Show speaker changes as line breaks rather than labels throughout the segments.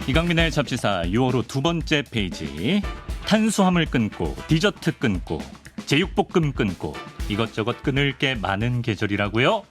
이강민의 잡지사 6월 호 두 번째 페이지. 탄수화물 끊고 디저트 끊고 제육볶음 끊고 이것저것 끊을 게 많은 계절이라고요?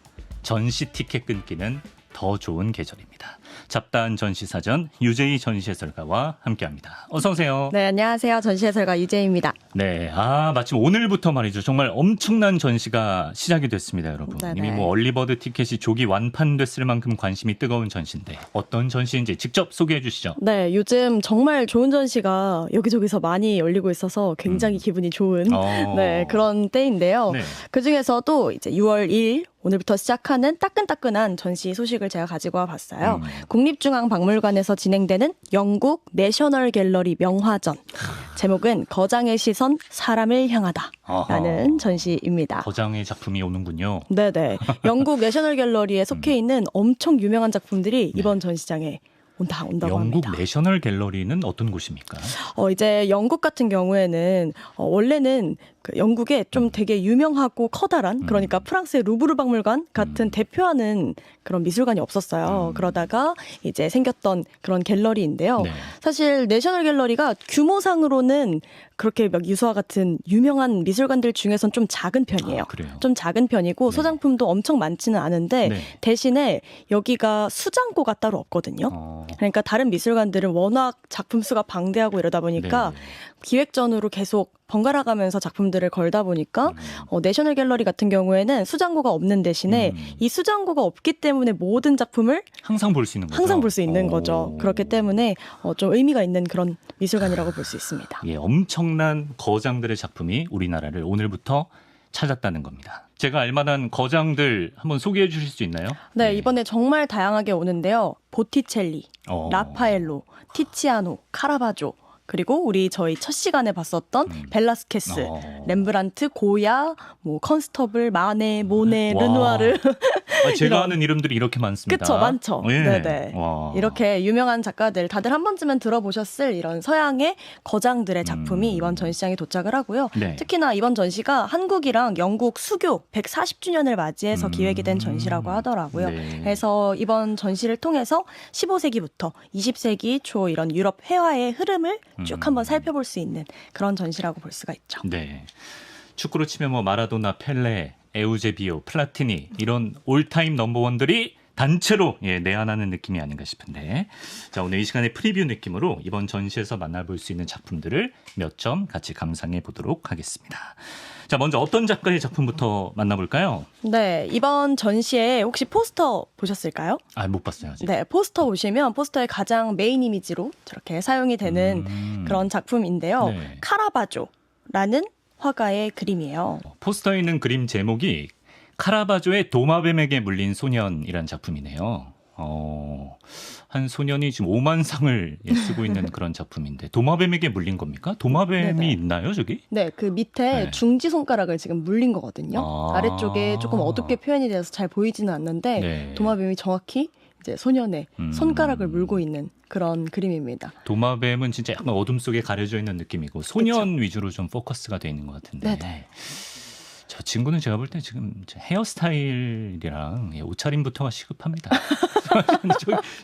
전시 티켓 끊기는 더 좋은 계절입니다. 잡다한 전시사전 유재희 전시해설가와 함께합니다. 어서 오세요.
네, 안녕하세요. 전시해설가 유재희입니다.
네, 마침 오늘부터 말이죠. 정말 엄청난 전시가 시작이 됐습니다, 여러분.
네네.
이미 얼리버드 티켓이 조기 완판됐을 만큼 관심이 뜨거운 전시인데 어떤 전시인지 직접 소개해 주시죠.
네, 요즘 정말 좋은 전시가 여기저기서 많이 열리고 있어서 굉장히 기분이 좋은 네, 그런 때인데요.
네.
그중에서도 이제 6월 2일 오늘부터 시작하는 따끈따끈한 전시 소식을 제가 가지고 와봤어요. 국립중앙박물관에서 진행되는 영국 내셔널 갤러리 명화전. 제목은 거장의 시선 사람을 향하다라는 전시입니다.
거장의 작품이 오는군요.
네네. 영국 내셔널 갤러리에 속해 있는 엄청 유명한 작품들이 이번 전시장에 온다고
영국
합니다.
내셔널 갤러리는 어떤 곳입니까?
이제 영국 같은 경우에는 원래는 그 영국에 좀 되게 유명하고 커다란 그러니까 프랑스의 루브르 박물관 같은 대표하는 그런 미술관이 없었어요. 그러다가 이제 생겼던 그런 갤러리인데요.
네.
사실 내셔널 갤러리가 규모상으로는 그렇게 막 유서와 같은 유명한 미술관들 중에선 좀 작은 편이에요.
그래요?
좀 작은 편이고
네.
소장품도 엄청 많지는 않은데
네.
대신에 여기가 수장고가 따로 없거든요. 그러니까 다른 미술관들은 워낙 작품 수가 방대하고 이러다 보니까
네.
기획전으로 계속 번갈아 가면서 작품들을 걸다 보니까 내셔널 갤러리 같은 경우에는 수장고가 없는 대신에 이 수장고가 없기 때문에 모든 작품을
항상 볼 수 있는 거죠?
항상 볼 수 있는 거죠. 그렇기 때문에 좀 의미가 있는 그런 미술관이라고 볼 수 있습니다.
예, 엄청난 거장들의 작품이 우리나라를 오늘부터 찾았다는 겁니다. 제가 알만한 거장들 한번 소개해 주실 수 있나요?
네, 이번에 정말 다양하게 오는데요. 보티첼리, 라파엘로, 티치아노, 카라바조, 그리고 저희 첫 시간에 봤었던 벨라스케스, 렘브란트, 고야, 컨스터블, 마네, 모네,
와.
르누아르.
제가 아는 이름들이 이렇게 많습니다.
그쵸, 많죠.
예.
네네.
와.
이렇게 유명한 작가들 다들 한 번쯤은 들어보셨을 이런 서양의 거장들의 작품이 이번 전시장에 도착을 하고요.
네.
특히나 이번 전시가 한국이랑 영국 수교 140주년을 맞이해서 기획이 된 전시라고 하더라고요.
네.
그래서 이번 전시를 통해서 15세기부터 20세기 초 이런 유럽 회화의 흐름을 쭉 한번 살펴볼 수 있는 그런 전시라고 볼 수가 있죠.
네. 축구로 치면 마라도나, 펠레, 에우제비오, 플라티니 이런 올타임 넘버원들이 단체로 내한하는 느낌이 아닌가 싶은데, 자, 오늘 이 시간에 프리뷰 느낌으로 이번 전시에서 만나볼 수 있는 작품들을 몇 점 같이 감상해 보도록 하겠습니다. 자, 먼저 어떤 작가의 작품부터 만나볼까요?
네, 이번 전시에 혹시 포스터 보셨을까요?
못 봤어요, 아직.
네, 포스터 보시면 포스터의 가장 메인 이미지로 저렇게 사용이 되는 그런 작품인데요.
네.
카라바조라는 화가의 그림이에요.
포스터에 있는 그림 제목이 카라바조의 도마뱀에게 물린 소년이란 작품이네요. 한 소년이 지금 5만 상을 쓰고 있는 그런 작품인데 도마뱀에게 물린 겁니까? 도마뱀이
네네.
있나요, 저기?
네, 그 밑에
네.
중지 손가락을 지금 물린 거거든요. 아래쪽에 조금 어둡게 표현이 돼서 잘 보이지는 않는데
네.
도마뱀이 정확히 이제 소년의 손가락을 물고 있는 그런 그림입니다.
도마뱀은 진짜 약간 어둠 속에 가려져 있는 느낌이고 소년 위주로 좀 포커스가 돼 있는 것 같은데.
네네.
저 친구는 제가 볼 때 지금 헤어스타일이랑 옷차림부터가 시급합니다.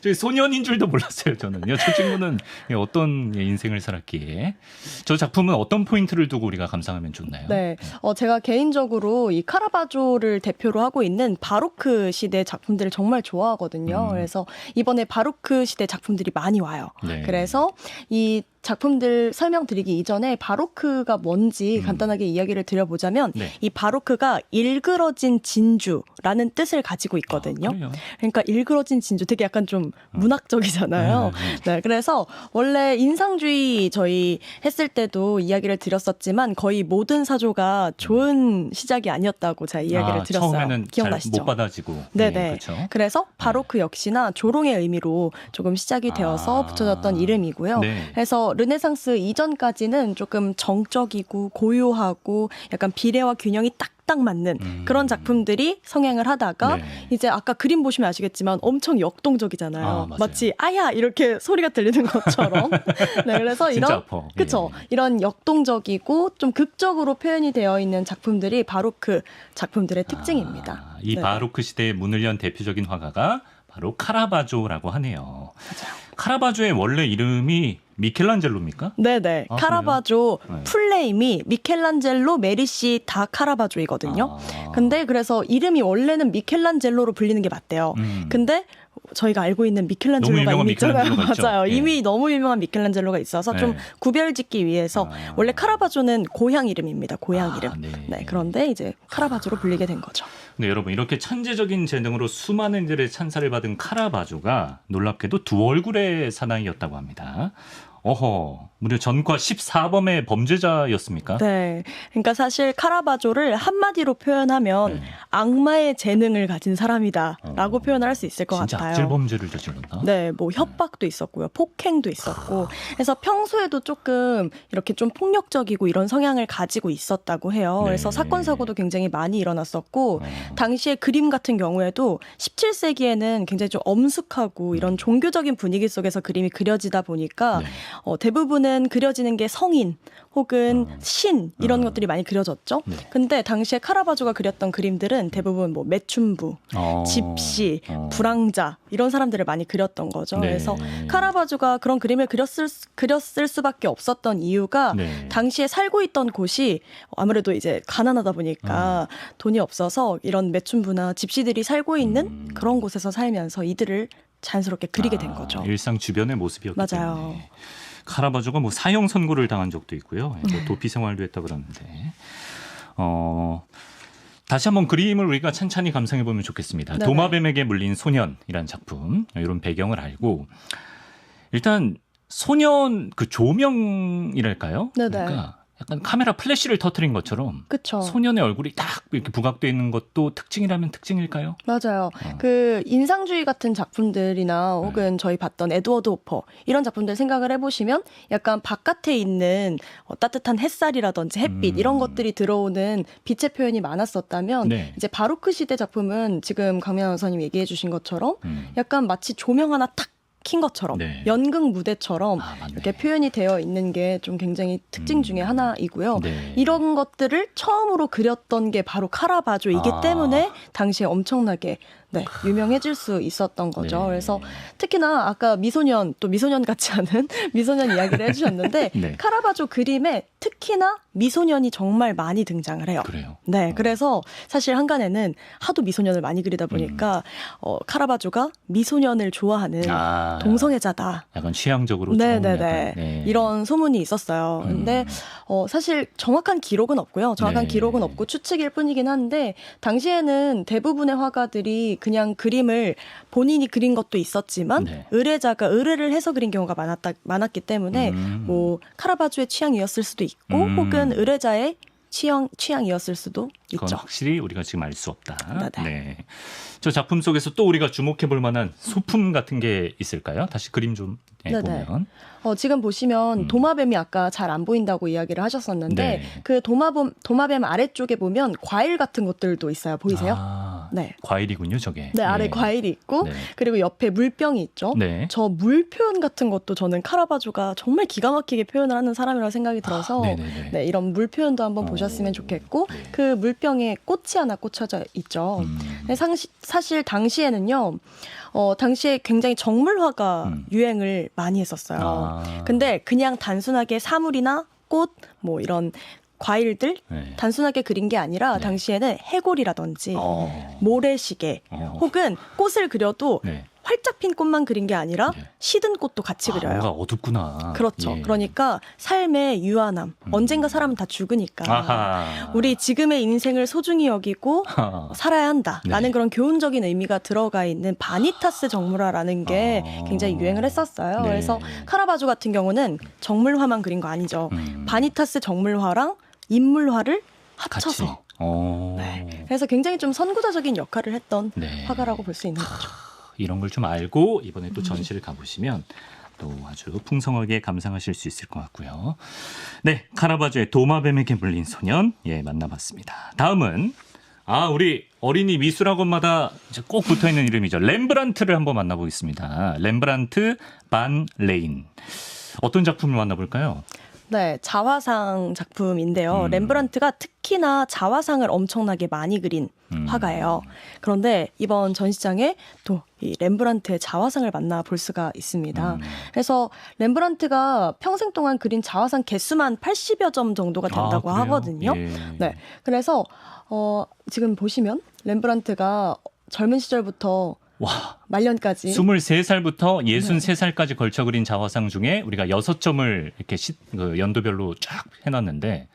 저희 소년인 줄도 몰랐어요, 저는요. 저 친구는 어떤 인생을 살았기에. 저 작품은 어떤 포인트를 두고 우리가 감상하면 좋나요?
네, 제가 개인적으로 이 카라바조를 대표로 하고 있는 바로크 시대 작품들을 정말 좋아하거든요. 그래서 이번에 바로크 시대 작품들이 많이 와요.
네.
그래서 이 작품들 설명드리기 이전에 바로크가 뭔지 간단하게 이야기를 드려보자면
네.
이 바로크가 일그러진 진주라는 뜻을 가지고 있거든요.
그래요?
그러니까 일그러진 진주 되게 약간 좀 문학적이잖아요. 네, 그래서 원래 인상주의 저희 했을 때도 이야기를 드렸었지만 거의 모든 사조가 좋은 시작이 아니었다고 제가 이야기를 드렸어요.
처음에는
기억나시죠?
잘 못 받아지고.
네네.
그렇죠.
그래서 바로크 역시나 조롱의 의미로 조금 시작이 되어서 붙여졌던 이름이고요.
네.
그래서 르네상스 이전까지는 조금 정적이고 고요하고 약간 비례와 균형이 딱 맞는 그런 작품들이 성행을 하다가
네.
이제 아까 그림 보시면 아시겠지만 엄청 역동적이잖아요.
맞아요.
마치 아야 이렇게 소리가 들리는 것처럼. 네, 그래서
진짜
이런
아파.
그렇죠.
예.
이런 역동적이고 좀 극적으로 표현이 되어 있는 작품들이 바로크 작품들의 특징입니다.
이
네.
바로크 시대의 문을 연 대표적인 화가가 바로 카라바조라고 하네요.
맞아요.
카라바조의 원래 이름이 미켈란젤로입니까?
네네.
아,
카라바조
그래요? 네.
풀네임이 미켈란젤로 메리시 다 카라바조이거든요.
아.
근데 그래서 이름이 원래는 미켈란젤로로 불리는 게 맞대요. 근데 저희가 알고 있는
너무
미켈란젤로가
유명한
이미 있잖아요.
미켈란젤로가 있죠.
맞아요.
예.
이미 너무 유명한 미켈란젤로가 있어서 좀
네.
구별짓기 위해서 원래 카라바조는 고향 이름입니다. 고향
아,
이름.
네.
네. 그런데 이제 카라바조로 불리게 된 거죠.
네, 여러분 이렇게 천재적인 재능으로 수많은 이들의 찬사를 받은 카라바조가 놀랍게도 두 얼굴의 사나이였다고 합니다. 어허, 무려 전과 14범의 범죄자였습니까?
네. 그러니까 사실 카라바조를 한마디로 표현하면
네.
악마의 재능을 가진 사람이다라고 표현을 할 수 있을 것
진짜
같아요.
악질 범죄를 저질렀나?
네, 뭐 협박도 있었고요, 폭행도 있었고, 그래서 평소에도 조금 이렇게 좀 폭력적이고 이런 성향을 가지고 있었다고 해요.
네.
그래서 사건 사고도 굉장히 많이 일어났었고,
어.
당시에 그림 같은 경우에도 17세기에는 굉장히 좀 엄숙하고 이런 종교적인 분위기 속에서 그림이 그려지다 보니까
네.
대부분은 그려지는 게 성인 혹은 신 이런
어.
것들이 많이 그려졌죠.
네.
근데 당시에 카라바조가 그렸던 그림들은 대부분 뭐 매춘부,
어.
집시,
어.
불황자 이런 사람들을 많이 그렸던 거죠.
네.
그래서 카라바조가 그런 그림을 그렸을 수밖에 없었던 이유가
네.
당시에 살고 있던 곳이 아무래도 이제 가난하다 보니까 돈이 없어서 이런 매춘부나 집시들이 살고 있는 그런 곳에서 살면서 이들을 자연스럽게 그리게 된 거죠.
일상 주변의 모습이었기
맞아요.
때문에. 카라바조가 뭐 사형 선고를 당한 적도 있고요. 뭐 도피 생활도 했다 그러는데. 다시 한번 그림을 우리가 찬찬히 감상해 보면 좋겠습니다.
네네.
도마뱀에게 물린 소년이라는 작품, 이런 배경을 알고 일단 소년 그 조명이랄까요?
네네.
그러니까 약간 카메라 플래시를 터뜨린 것처럼
그쵸.
소년의 얼굴이 딱 이렇게 부각되어 있는 것도 특징이라면 특징일까요?
맞아요. 그 인상주의 같은 작품들이나 혹은 저희 봤던 에드워드 호퍼 이런 작품들 생각을 해보시면 약간 바깥에 있는 따뜻한 햇살이라든지 햇빛 이런 것들이 들어오는 빛의 표현이 많았었다면
네.
이제 바로크 시대 작품은 지금 강민아 선생님 얘기해 주신 것처럼
음.
약간 마치 조명 하나 탁 킨 것처럼
네.
연극 무대처럼
아, 맞네.
이렇게 표현이 되어 있는 게 좀 굉장히 특징 중에 하나이고요.
네.
이런 것들을 처음으로 그렸던 게 바로 카라바조이기
아.
때문에 당시에 엄청나게 네, 유명해질 수 있었던 거죠.
네.
그래서 특히나 아까 미소년 또 미소년 같지 않은 미소년 이야기를 해주셨는데
네.
카라바조 그림에 특히나 미소년이 정말 많이 등장을 해요.
그래요.
네, 그래서 사실 한간에는 하도 미소년을 많이 그리다 보니까 카라바조가 미소년을 좋아하는
아,
동성애자다.
약간 취향적으로
네네네.
좀 약간, 네.
이런 소문이 있었어요. 근데 사실 정확한 기록은 없고요. 정확한
네.
기록은 없고 추측일 뿐이긴 한데 당시에는 대부분의 화가들이 그냥 그림을 본인이 그린 것도 있었지만
네.
의뢰자가 의뢰를 해서 그린 경우가 많았기 때문에 뭐 카라바조의 취향이었을 수도 있고 혹은 의뢰자의 취향이었을 수도
그건
있죠.
확실히 우리가 지금 알 수 없다.
네네.
네. 저 작품 속에서 또 우리가 주목해 볼 만한 소품 같은 게 있을까요? 다시 그림 좀
네네.
보면.
지금 보시면 도마뱀이 아까 잘 안 보인다고 이야기를 하셨었는데
네.
그 도마뱀 아래쪽에 보면 과일 같은 것들도 있어요. 보이세요?
아,
네.
과일이군요, 저게.
네, 아래 과일이 있고
네.
그리고 옆에 물병이 있죠.
네.
저 물 표현 같은 것도 저는 카라바조가 정말 기가 막히게 표현을 하는 사람이라고 생각이 들어서
네네네.
네, 이런 물 표현도 한번 보셨으면 좋겠고
네.
그 물병에 꽃이 하나 꽂혀져 있죠. 근데 사실 당시에는요. 당시에 굉장히 정물화가 유행을 많이 했었어요.
아.
근데 그냥 단순하게 사물이나 꽃, 뭐 이런 과일들
네.
단순하게 그린 게 아니라 당시에는 해골이라든지 모래시계 혹은 꽃을 그려도
네.
활짝 핀 꽃만 그린 게 아니라
네.
시든 꽃도 같이 그려요.
뭔가 어둡구나.
그렇죠.
예.
그러니까 삶의 유한함. 언젠가 사람은 다 죽으니까.
아하.
우리 지금의 인생을 소중히 여기고 살아야 한다라는
네.
그런 교훈적인 의미가 들어가 있는 바니타스 정물화라는 게 굉장히 유행을 했었어요.
네.
그래서 카라바조 같은 경우는 정물화만 그린 거 아니죠. 바니타스 정물화랑 인물화를 합쳐서.
같이.
네. 그래서 굉장히 좀 선구자적인 역할을 했던
네.
화가라고 볼 수 있는 거죠.
이런 걸 좀 알고 이번에 또 전시를 가보시면 또 아주 풍성하게 감상하실 수 있을 것 같고요. 네, 카라바조의 도마뱀에게 물린 소년 만나봤습니다. 다음은 우리 어린이 미술학원마다 이제 꼭 붙어있는 이름이죠. 렘브란트를 한번 만나보겠습니다. 렘브란트 반 레인. 어떤 작품을 만나볼까요?
네, 자화상 작품인데요. 렘브란트가 특히나 자화상을 엄청나게 많이 그린 화가예요. 그런데 이번 전시장에 또 이 렘브란트의 자화상을 만나볼 수가 있습니다. 그래서 렘브란트가 평생 동안 그린 자화상 개수만 80여 점 정도가 된다고
그래요?
하거든요.
예.
네, 그래서 지금 보시면 렘브란트가 젊은 시절부터
와,
말년까지
23살부터 63살까지 걸쳐 그린 자화상 중에 우리가 6점을 이렇게 그 연도별로 쫙 해놨는데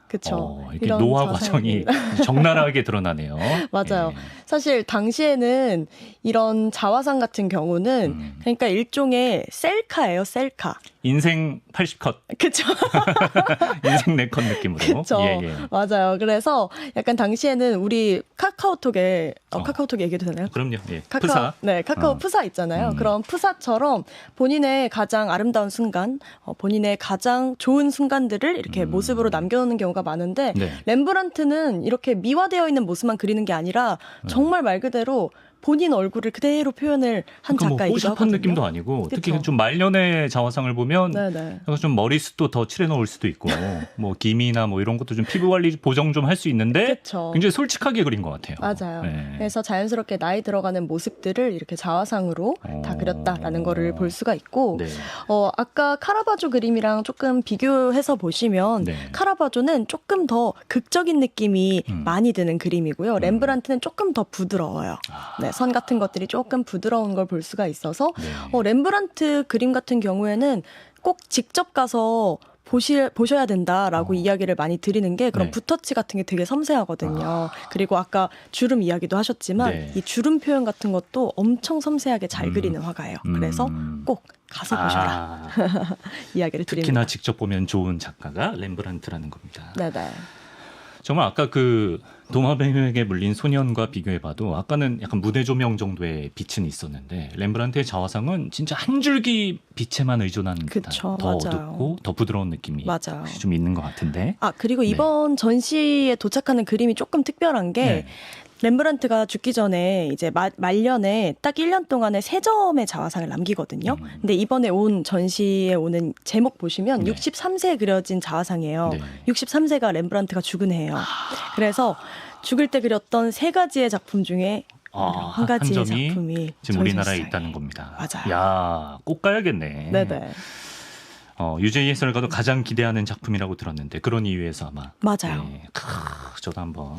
그쵸.
이렇게
이런
노화
자화상이
과정이 적나라하게 드러나네요.
맞아요.
예.
사실 당시에는 이런 자화상 같은 경우는 그러니까 일종의 셀카예요, 셀카.
인생 80컷,
그쵸?
인생 4컷 느낌으로.
그쵸.
예, 예.
맞아요. 그래서 약간 당시에는 우리 카카오톡에, 카카오톡 얘기해도 되나요?
그럼요. 예.
카카오,
프사.
네, 카카오 푸사 있잖아요. 그런 푸사처럼 본인의 가장 아름다운 순간, 본인의 가장 좋은 순간들을 이렇게 모습으로 남겨놓는 경우가 많은데
네.
렘브란트는 이렇게 미화되어 있는 모습만 그리는 게 아니라 정말 말 그대로 본인 얼굴을 그대로 표현을 한
그러니까 뭐
작가이기도
뽀샵한
하거든요.
느낌도 아니고
그쵸.
특히 좀 말년의 자화상을 보면
네네.
약간 좀 머리숱도 더 칠해 놓을 수도 있고 뭐 기미나 뭐 이런 것도 좀 피부 관리 보정 좀 할 수 있는데
그쵸.
굉장히 솔직하게 그린 것 같아요.
맞아요.
네.
그래서 자연스럽게 나이 들어가는 모습들을 이렇게 자화상으로 다 그렸다라는 거를 볼 수가 있고
네.
아까 카라바조 그림이랑 조금 비교해서 보시면
네.
카라바조는 조금 더 극적인 느낌이 많이 드는 그림이고요. 렘브란트는 조금 더 부드러워요. 네, 선 같은 것들이 조금 부드러운 걸 볼 수가 있어서
네.
렘브란트 그림 같은 경우에는 꼭 직접 가서 보셔야 된다라고 이야기를 많이 드리는 게 그런
네.
붓터치 같은 게 되게 섬세하거든요. 그리고 아까 주름 이야기도 하셨지만
네.
이 주름 표현 같은 것도 엄청 섬세하게 잘 그리는 화가예요. 그래서 꼭 가서 보셔라 이야기를 드립니다.
특히나 직접 보면 좋은 작가가 렘브란트라는 겁니다.
네네.
정말 아까 그 도마뱀에게 물린 소년과 비교해봐도 아까는 약간 무대 조명 정도의 빛은 있었는데 렘브란트의 자화상은 진짜 한 줄기 빛에만 의존한 듯한
그쵸,
더
맞아요.
어둡고 더 부드러운 느낌이
맞아요.
확실히 좀 있는 것 같은데.
그리고
네.
이번 전시에 도착하는 그림이 조금 특별한 게
네.
렘브란트가 죽기 전에 이제 말년에 딱 1년 동안에 3점의 자화상을 남기거든요. 근데 이번에 온 전시에 오는 제목 보시면
네.
63세에 그려진 자화상이에요.
네.
63세가 렘브란트가 죽은 해예요. 그래서 죽을 때 그렸던 3가지의 작품 중에 한 가지의
한 점이
작품이
지금
저희
우리나라에
전시장에.
있다는 겁니다.
맞아요.
야, 꼭 가야겠네.
네네.
유재희 해설가도 가장 기대하는 작품이라고 들었는데 그런 이유에서 아마
맞아요.
예, 저도 한번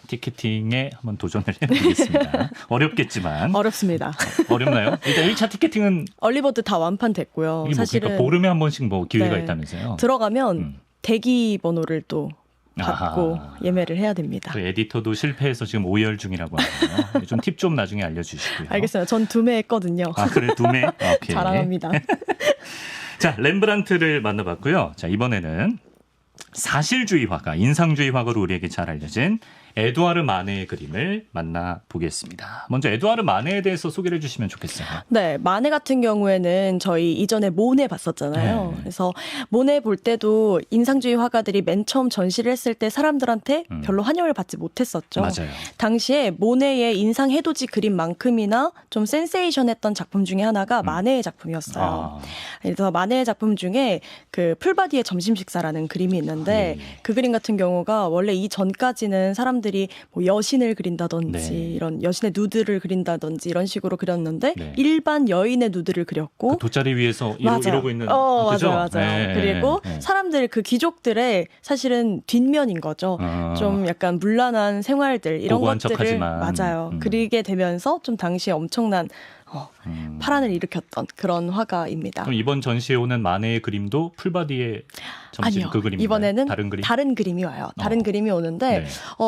티켓팅에 한번 도전을 해보겠습니다. 어렵겠지만
어렵습니다.
어렵나요? 일단 1차 티켓팅은
얼리버드 다 완판됐고요.
이게 뭐
사실은
그러니까 보름에 한 번씩 뭐 기회가
네.
있다면서요?
들어가면 대기 번호를 또 받고
아하.
예매를 해야 됩니다.
그 에디터도 실패해서 지금 오열 중이라고 하네요. 좀 팁 좀 나중에 알려주시고요.
알겠어요. 전 2매 했거든요.
그래 2매? 오케이.
자랑합니다.
자, 렘브란트를 만나봤고요. 자, 이번에는 사실주의 화가, 인상주의 화가로 우리에게 잘 알려진 에두아르 마네의 그림을 만나보겠습니다. 먼저 에두아르 마네에 대해서 소개를 해주시면 좋겠어요.
네, 마네 같은 경우에는 저희 이전에 모네 봤었잖아요.
네.
그래서 모네 볼 때도 인상주의 화가들이 맨 처음 전시를 했을 때 사람들한테 별로 환영을 받지 못했었죠.
맞아요.
당시에 모네의 인상 해돋이 그림만큼이나 좀 센세이션했던 작품 중에 하나가 마네의 작품이었어요. 그래서 마네의 작품 중에 그 풀바디의 점심 식사라는 그림이 있는데 그 그림 같은 경우가 원래 이 전까지는 사람들이 뭐 여신을 그린다든지
네.
이런 여신의 누드를 그린다든지 이런 식으로 그렸는데
네.
일반 여인의 누드를 그렸고
그 돗자리 위에서
맞아요.
이러고 있는
맞아요,
그죠?
맞아요.
네.
그리고
네.
사람들 그 귀족들의 사실은 뒷면인 거죠. 좀 약간 문란한 생활들 이런
고고한
것들을
척하지만.
맞아요. 그리게 되면서 좀 당시에 엄청난 파란을 일으켰던 그런 화가입니다.
그럼 이번 전시에 오는 마네의 그림도 풀바디의 점심
아니요.
그 그림인가요?
이번에는
다른 그림?
이 와요. 다른 그림이 오는데
네.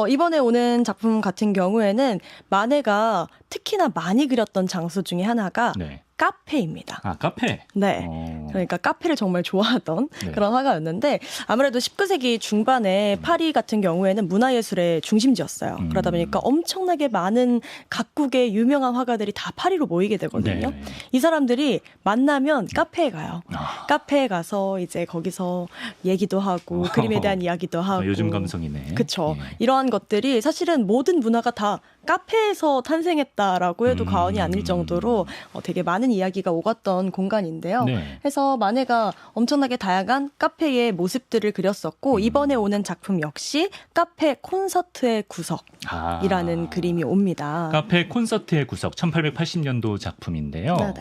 이번에 오는 작품 같은 경우에는 마네가 특히나 많이 그렸던 장소 중에 하나가
네.
카페입니다.
카페.
네. 그러니까 카페를 정말 좋아하던
네.
그런 화가였는데 아무래도 19세기 중반에 파리 같은 경우에는 문화예술의 중심지였어요. 그러다 보니까 엄청나게 많은 각국의 유명한 화가들이 다 파리로 모이게 되거든요.
네.
이 사람들이 만나면 카페에 가요. 카페에 가서 이제 거기서 얘기도 하고 그림에 대한 이야기도 하고
요즘 감성이네.
그렇죠.
예.
이러한 것들이 사실은 모든 문화가 다 카페에서 탄생했다라고 해도 과언이 아닐 정도로 되게 많은 이야기가 오갔던 공간인데요.
네.
그래서 그래서 마네가 엄청나게 다양한 카페의 모습들을 그렸었고 이번에 오는 작품 역시 카페 콘서트의 구석이라는 그림이 옵니다.
카페 콘서트의 구석 1880년도 작품인데요.
네네.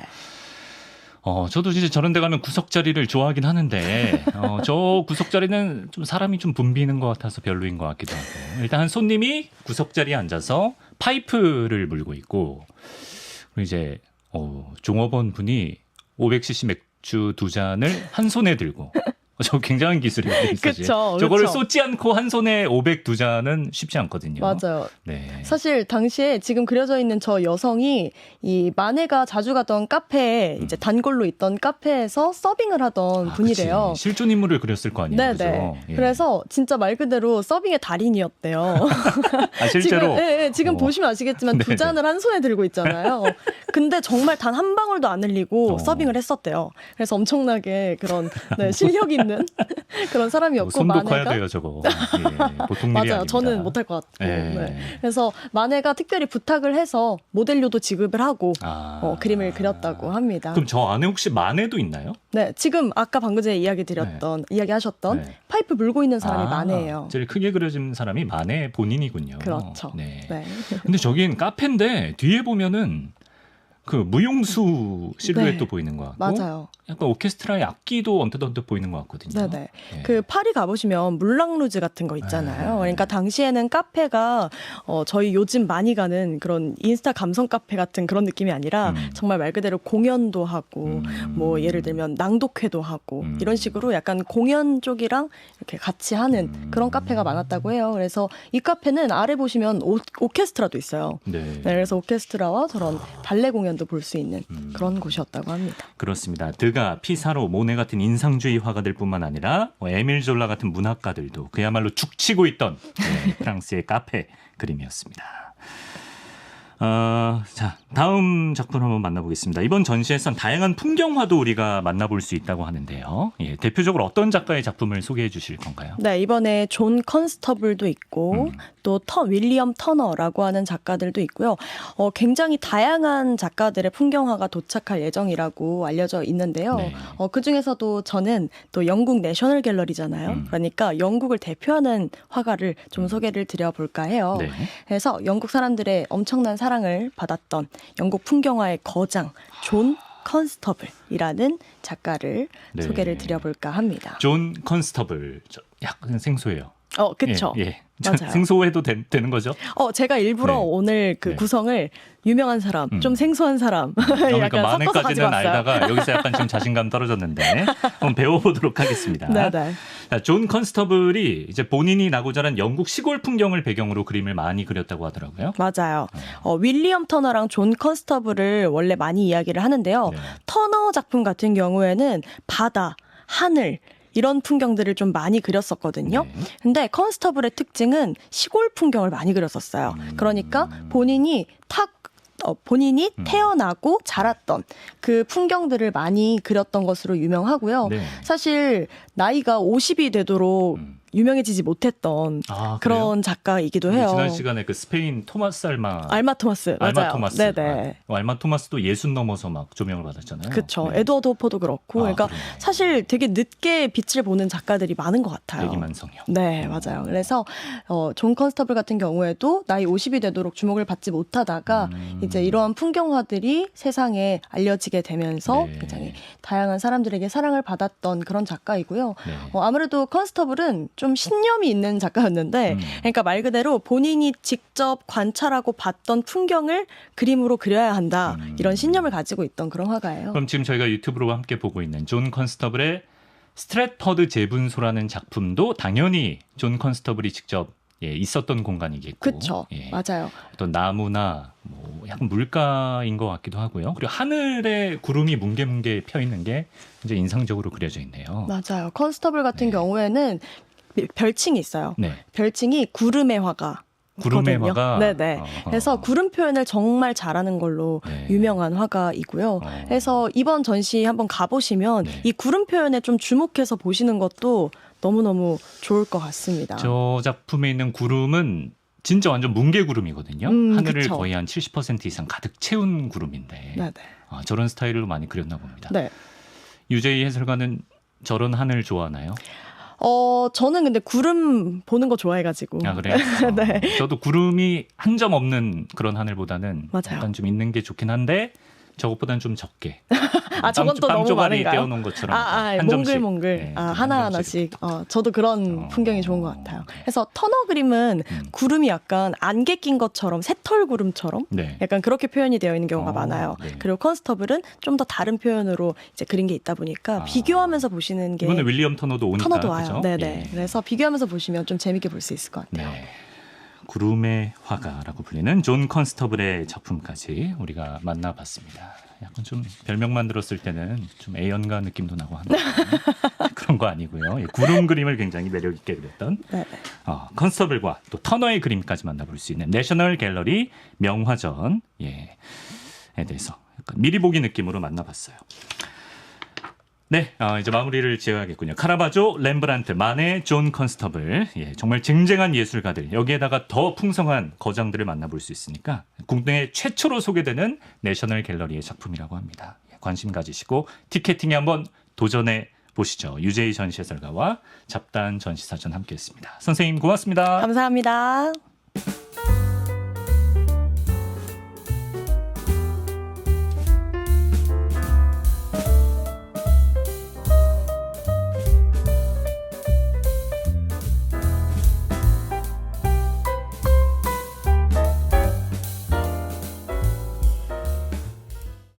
저도 진짜 저런 데 가면 구석 자리를 좋아하긴 하는데 저 구석 자리는 좀 사람이 좀 붐비는 것 같아서 별로인 것 같기도 하고. 일단 한 손님이 구석 자리에 앉아서 파이프를 물고 있고 그리고 이제 종업원 분이 500cc 맥주 2잔을 한 손에 들고 저 굉장한 기술이거든요.
그쵸,
저거를
그쵸.
쏟지 않고 한 손에 502잔은 쉽지 않거든요.
맞아요.
네.
사실 당시에 지금 그려져 있는 저 여성이 이 마네가 자주 가던 카페에 이제 단골로 있던 카페에서 서빙을 하던 분이래요.
그치. 실존 인물을 그렸을 거 아니에요.
네네.
그죠? 예.
그래서 진짜 말 그대로 서빙의 달인이었대요.
실제로
지금 보시면 아시겠지만 두
네네.
잔을 한 손에 들고 있잖아요. 근데 정말 단 한 방울도 안 흘리고
어.
서빙을 했었대요. 그래서 엄청나게 그런 실력 있는 그런 사람이었고
손도
마네가
커야 돼요, 저거. 예, 보통 일이
맞아요.
아닙니다.
저는 못할 것 같고.
예.
네. 그래서 마네가 특별히 부탁을 해서 모델료도 지급을 하고 그림을 그렸다고 합니다.
그럼 저 안에 혹시 마네도 있나요?
네, 지금 아까 방금 전에 이야기하셨던
네.
파이프 물고 있는 사람이 마네예요.
제일 크게 그려진 사람이 마네 본인이군요.
그렇죠.
네.
네.
근데 저긴 카페인데 뒤에 보면은 그 무용수 실루엣도
네.
보이는 것 같고
맞아요.
약간 오케스트라의 악기도 언뜻 보이는 것 같거든요.
네네.
예.
그 파리 가보시면 물랑루즈 같은 거 있잖아요.
네.
그러니까 당시에는 카페가 저희 요즘 많이 가는 그런 인스타 감성 카페 같은 그런 느낌이 아니라 정말 말 그대로 공연도 하고 뭐 예를 들면 낭독회도 하고 이런 식으로 약간 공연 쪽이랑 이렇게 같이 하는 그런 카페가 많았다고 해요. 그래서 이 카페는 아래 보시면 오케스트라도 있어요.
네.
네, 그래서 오케스트라와 저런 발레 공연도 볼 수 있는 그런 곳이었다고 합니다.
그렇습니다. 드가, 피사로, 모네 같은 인상주의 화가들 뿐만 아니라 에밀 졸라 같은 문학가들도 그야말로 죽치고 있던 프랑스의 카페 그림이었습니다. 자, 다음 작품 한번 만나보겠습니다. 이번 전시에선 다양한 풍경화도 우리가 만나볼 수 있다고 하는데요. 예, 대표적으로 어떤 작가의 작품을 소개해 주실 건가요?
네, 이번에 존 컨스터블도 있고 또 윌리엄 터너라고 하는 작가들도 있고요. 굉장히 다양한 작가들의 풍경화가 도착할 예정이라고 알려져 있는데요.
네.
그중에서도 저는 또 영국 내셔널 갤러리잖아요. 그러니까 영국을 대표하는 화가를 좀 소개를 드려볼까 해요.
네.
그래서 영국 사람들의 엄청난 사랑을 받았던 영국 풍경화의 거장 존 컨스터블이라는 작가를
네.
소개를 드려볼까 합니다.
존 컨스터블. 약간 생소해요.
그쵸.
예.
맞아요.
생소해도 되는 거죠?
제가 일부러
네.
오늘 그
네.
구성을 유명한 사람, 좀 생소한 사람,
그러니까
약간 섞어서 가지고
만회까지는
왔어요.
알다가 여기서 약간 좀 자신감 떨어졌는데 한번 배워보도록 하겠습니다.
네네.
자, 존 컨스터블이 이제 본인이 나고 자란 영국 시골 풍경을 배경으로 그림을 많이 그렸다고 하더라고요.
맞아요. 윌리엄 터너랑 존 컨스터블을 원래 많이 이야기를 하는데요.
네.
터너 작품 같은 경우에는 바다, 하늘, 이런 풍경들을 좀 많이 그렸었거든요.
네.
근데 컨스터블의 특징은 시골 풍경을 많이 그렸었어요. 그러니까 본인이 태어나고 자랐던 그 풍경들을 많이 그렸던 것으로 유명하고요.
네.
사실 나이가 50이 되도록 유명해지지 못했던
아,
그런 작가이기도 해요.
지난 시간에 그 스페인 토마스
알마 토마스. 맞아요.
토마스.
네네.
알마 토마스도 60 넘어서 막 조명을 받았잖아요.
그렇죠.
네.
에드워드 호퍼도 그렇고. 그러니까
그러네.
사실 되게 늦게 빛을 보는 작가들이 많은 것 같아요.
대기만성이요.
네, 맞아요. 그래서 존 컨스터블 같은 경우에도 나이 50이 되도록 주목을 받지 못하다가 이제 이러한 풍경화들이 세상에 알려지게 되면서
네.
굉장히 다양한 사람들에게 사랑을 받았던 그런 작가이고요.
네.
아무래도 컨스터블은 좀 신념이 있는 작가였는데 그러니까 말 그대로 본인이 직접 관찰하고 봤던 풍경을 그림으로 그려야 한다. 이런 신념을 가지고 있던 그런 화가예요.
그럼 지금 저희가 유튜브로 함께 보고 있는 존 컨스터블의 스트래퍼드 재분소라는 작품도 당연히 존 컨스터블이 직접 있었던 공간이겠고.
그렇죠.
예.
맞아요.
어떤 나무나 뭐 약간 물가인 것 같기도 하고요. 그리고 하늘에 구름이 뭉게뭉게 펴 있는 게 이제 인상적으로 그려져 있네요.
맞아요. 컨스터블 같은
네.
경우에는 별칭이 있어요.
네.
별칭이 구름의 화가.
구름의
거든요.
화가.
네네. 그래서 구름 표현을 정말 잘하는 걸로
네.
유명한 화가이고요. 그래서 이번 전시 한번 가보시면
네.
이 구름 표현에 좀 주목해서 보시는 것도 너무너무 좋을 것 같습니다.
저 작품에 있는 구름은 진짜 완전 뭉게 구름이거든요. 하늘을
그쵸.
거의 한 70% 이상 가득 채운 구름인데
네네.
저런 스타일로 많이 그렸나 봅니다.
네.
유재희 해설가는 저런 하늘 좋아하나요?
저는 근데 구름 보는 거 좋아해가지고.
아, 그래요?
네.
저도 구름이 한 점 없는 그런 하늘보다는
맞아요.
약간 좀 있는 게 좋긴 한데 저것보다는 좀 적게.
저건 또 너무
쪼가리
많은가요?
떼어놓은 것처럼 한
몽글몽글.
점씩. 네,
하나하나씩. 저도 그런 풍경이 좋은 것 같아요.
네.
그래서 터너 그림은 구름이 약간 안개 낀 것처럼 새털 구름처럼
네.
약간 그렇게 표현이 되어 있는 경우가
어,
많아요.
네.
그리고 컨스터블은 좀 더 다른 표현으로 이제 그린 게 있다 보니까 비교하면서 보시는 게
이번에 윌리엄 터너도 오니까.
터너도 와요.
그죠?
네네.
예.
그래서 비교하면서 보시면 좀 재밌게 볼 수 있을 것 같아요.
네. 구름의 화가라고 불리는 존 컨스터블의 작품까지 우리가 만나봤습니다. 약간 좀 별명만 들었을 때는 좀 애연가 느낌도 나고 하는 그런 거 아니고요. 예, 구름 그림을 굉장히 매력 있게 그렸던
네.
컨스터블과 또 터너의 그림까지 만나볼 수 있는 내셔널 갤러리 명화전 에 대해서 약간 미리 보기 느낌으로 만나봤어요. 네, 이제 마무리를 지어야겠군요. 카라바조, 렘브란트, 마네, 존 컨스터블. 예, 정말 쟁쟁한 예술가들. 여기에다가 더 풍성한 거장들을 만나볼 수 있으니까 국내 최초로 소개되는 내셔널 갤러리의 작품이라고 합니다. 예, 관심 가지시고 티켓팅에 한번 도전해 보시죠. 유재희 전시해설가와 잡다한 전시사전 함께했습니다. 선생님 고맙습니다.
감사합니다.